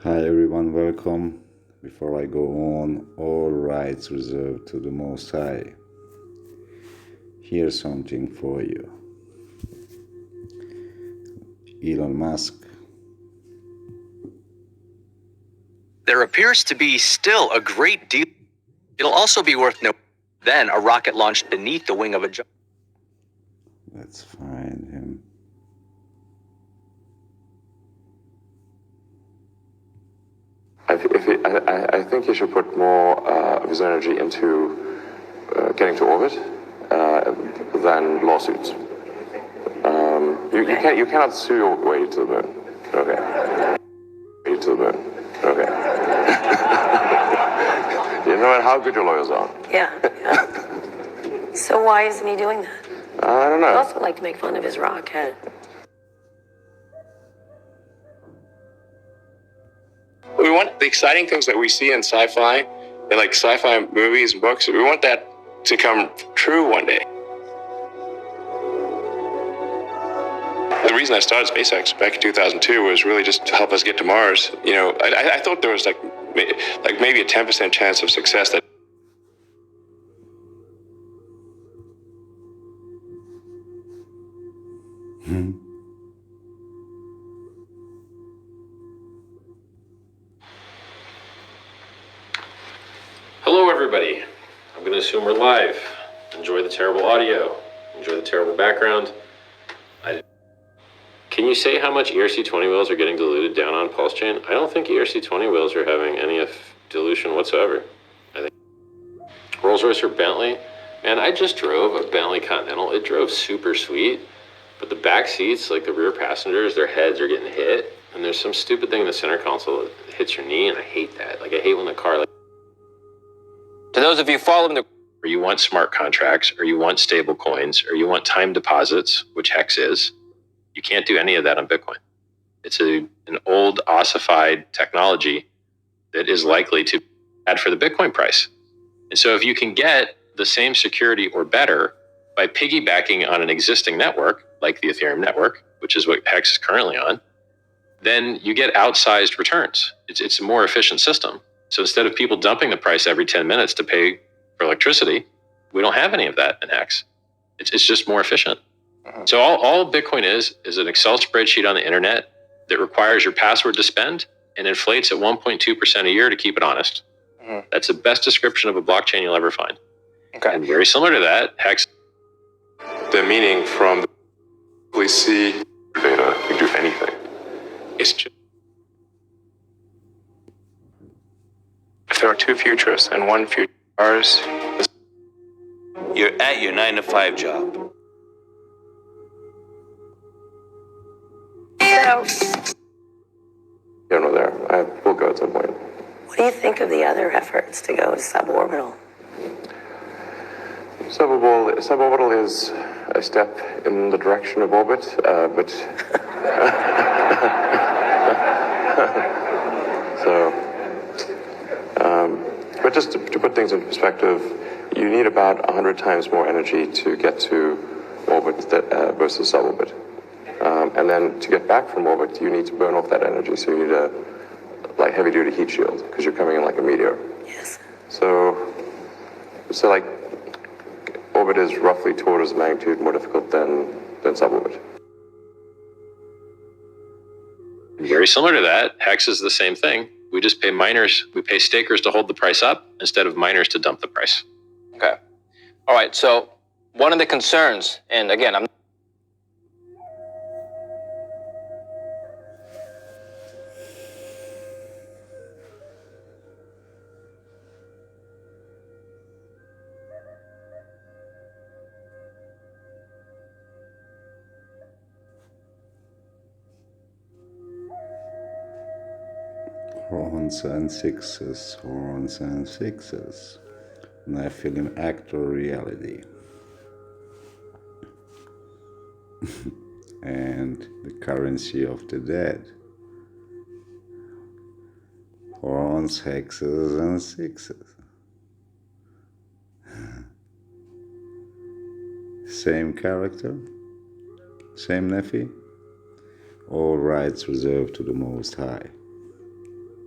Hi everyone, welcome. Before I go on, all rights reserved to the Most High. Here's something for you. Elon Musk. There appears to be still a great deal. It'll also be worth noting then a rocket launched beneath the wing of a jet. Let's find him. I think he should put more of his energy into getting to orbit than lawsuits. You cannot sue your way to the moon. Okay. Way to the moon. Okay. No matter how good your lawyers are. Yeah. So why isn't he doing that? I don't know. I also like to make fun of his rocket. We want the exciting things that we see in sci-fi, in like sci-fi movies and books. We want that to come true one day. The reason I started SpaceX back in 2002 was really just to help us get to Mars. You know, I thought there was like maybe a 10% chance of success that. Hello everybody, I'm going to assume we're live. Enjoy the terrible audio, enjoy the terrible background. Can you say how much ERC-20 wheels are getting diluted down on pulse chain? I don't think ERC-20 wheels are having any dilution whatsoever. I think Rolls-Royce or Bentley, man, I just drove a Bentley Continental. It drove super sweet, but the back seats, like the rear passengers, their heads are getting hit, and there's some stupid thing in the center console that hits your knee, and I hate that. Like I hate when the car To those of you following the, or you want smart contracts, or you want stable coins, or you want time deposits, which Hex is, you can't do any of that on Bitcoin. It's an old ossified technology that is likely to add for the Bitcoin price. And so if you can get the same security or better by piggybacking on an existing network, like the Ethereum network, which is what Hex is currently on, then you get outsized returns. It's a more efficient system. So instead of people dumping the price every 10 minutes to pay for electricity, we don't have any of that in Hex. It's just more efficient. So all Bitcoin is an Excel spreadsheet on the internet that requires your password to spend and inflates at 1.2% a year to keep it honest. That's the best description of a blockchain you'll ever find. Okay. And very similar to that, Hex. The meaning from the we see data, you do anything. It's just, if there are two futurists and one future, ours. You're at your 9-to-5 job. So, Here nor there. We'll go at some point. what do you think of the other efforts to go to suborbital? Suborbital is a step in the direction of orbit, but but just to put things in perspective, you need about 100 times more energy to get to orbit versus suborbit. And then to get back from orbit, you need to burn off that energy. So you need a heavy-duty heat shield because you're coming in like a meteor. Yes. So like orbit is roughly 2 orders of magnitude more difficult than suborbit. And very similar to that, Hex is the same thing. We just pay miners, we pay stakers to hold the price up instead of miners to dump the price. Okay. All right. So one of the concerns, and again, I'm Horns and sixes, horns and sixes. Nephilim actor reality. And the currency of the dead. Horns, hexes, and sixes. Same character? Same nefi? All rights reserved to the Most High.